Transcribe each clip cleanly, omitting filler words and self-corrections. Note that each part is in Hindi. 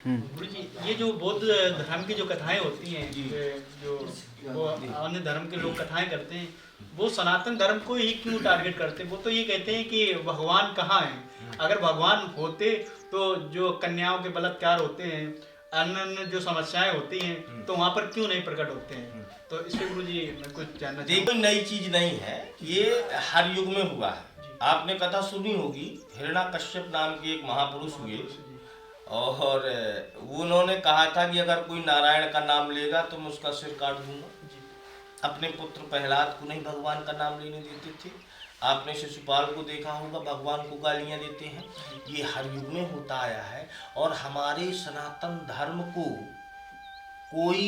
गुरु जी, ये जो बौद्ध धर्म की जो कथाएं होती हैं, जो वो अन्य धर्म के लोग कथाएं करते हैं, वो सनातन धर्म को ही क्यों टारगेट करते हैं? वो तो ये कहते हैं कि भगवान कहाँ हैं। अगर भगवान होते तो जो कन्याओं के बलात्कार होते हैं, अन्य अन्य जो समस्याएं होती हैं, तो वहाँ पर क्यों नहीं प्रकट होते हैं? तो इस पे गुरु जी मैं कुछ जानना देखो, कोई नई चीज नहीं है, ये हर युग में हुआ है। आपने कथा सुनी होगी, हिरण्यकश्यप नाम के एक महापुरुष हुए और उन्होंने कहा था कि अगर कोई नारायण का नाम लेगा तो मैं उसका सिर काट दूंगा। अपने पुत्र प्रहलाद को नहीं भगवान का नाम लेने देते थे। आपने शिशुपाल को देखा होगा, भगवान को गालियां देते हैं। ये हर युग में होता आया है और हमारे सनातन धर्म को कोई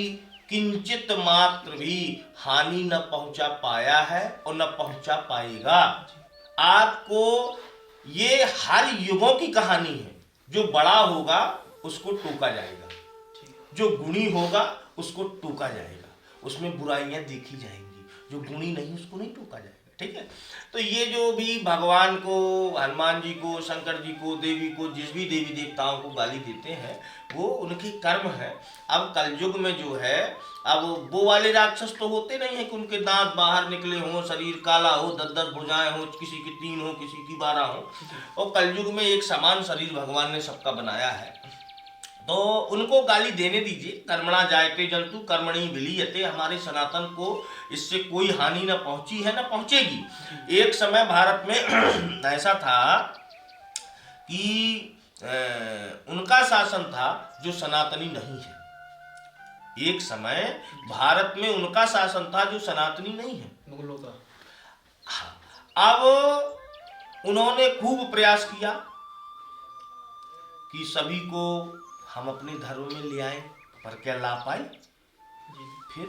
किंचित मात्र भी हानि न पहुंचा पाया है और न पहुंचा पाएगा। आपको ये हर युगों की कहानी है। जो बड़ा होगा उसको टोका जाएगा, जो गुणी होगा उसको टोका जाएगा, उसमें बुराइयां देखी जाएंगी। जो गुणी नहीं उसको नहीं टोका जाएगा। ठीक है, तो ये जो भी भगवान को, हनुमान जी को, शंकर जी को, देवी को, जिस भी देवी देवताओं को गाली देते हैं वो उनके कर्म है। अब कलयुग में जो है, अब वो वाले राक्षस तो होते नहीं है कि उनके दांत बाहर निकले हों, शरीर काला हो, 10-10 भुजाएं हो, किसी की 3 हो, किसी की 12 हो। और कलयुग में एक समान शरीर भगवान ने सबका बनाया है, तो उनको गाली देने दीजिए। कर्मणा जायते जंतु कर्मणि विलीयते। हमारे सनातन को इससे कोई हानि न पहुंची है न पहुंचेगी। एक समय भारत में ऐसा था कि उनका शासन था जो सनातनी नहीं है। एक समय भारत में उनका शासन था जो सनातनी नहीं है, मुगलों का। अब उन्होंने खूब प्रयास किया कि सभी को हम अपने धर्म में ले आए, पर क्या ला पाए। फिर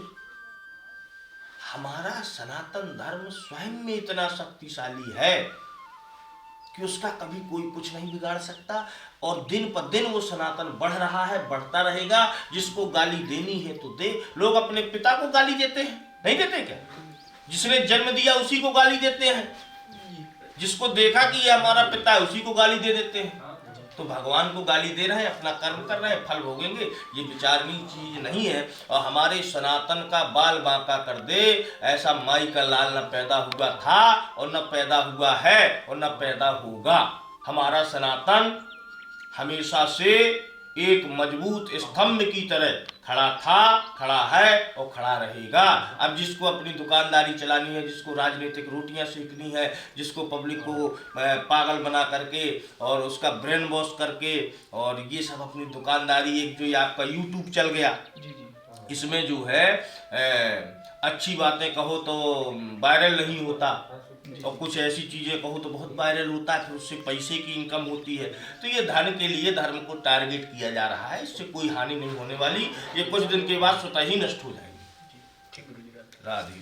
हमारा सनातन धर्म स्वयं में इतना शक्तिशाली है कि उसका कभी कोई कुछ नहीं बिगाड़ सकता। और दिन पर दिन वो सनातन बढ़ रहा है, बढ़ता रहेगा। जिसको गाली देनी है तो दे। लोग अपने पिता को गाली देते हैं, नहीं देते क्या? जिसने जन्म दिया उसी को गाली देते हैं। जिसको देखा कि ये हमारा पिता है उसी को गाली दे देते हैं। तो भगवान को गाली दे रहे हैं, अपना कर्म कर रहे हैं, फल भोगेंगे। ये विचारनीय चीज नहीं है। और हमारे सनातन का बाल बांका कर दे, ऐसा माई का लाल न पैदा हुआ था और न पैदा हुआ है और न पैदा होगा। हमारा सनातन हमेशा से एक मजबूत स्तंभ की तरह खड़ा था, खड़ा है और खड़ा रहेगा। अब जिसको अपनी दुकानदारी चलानी है, जिसको राजनीतिक रोटियां सेकनी है, जिसको पब्लिक को पागल बना करके और उसका ब्रेन वॉश करके, और ये सब अपनी दुकानदारी, एक जो ये आपका यूट्यूब चल गया, इसमें जो है अच्छी बातें कहो तो वायरल नहीं होता और कुछ ऐसी चीज़ें कहो तो बहुत वायरल होता है, फिर उससे पैसे की इनकम होती है। तो ये धन के लिए धर्म को टारगेट किया जा रहा है। इससे कोई हानि नहीं होने वाली। ये कुछ दिन के बाद स्वतः ही नष्ट हो जाएगी। ठीक गुरु जी, राधे।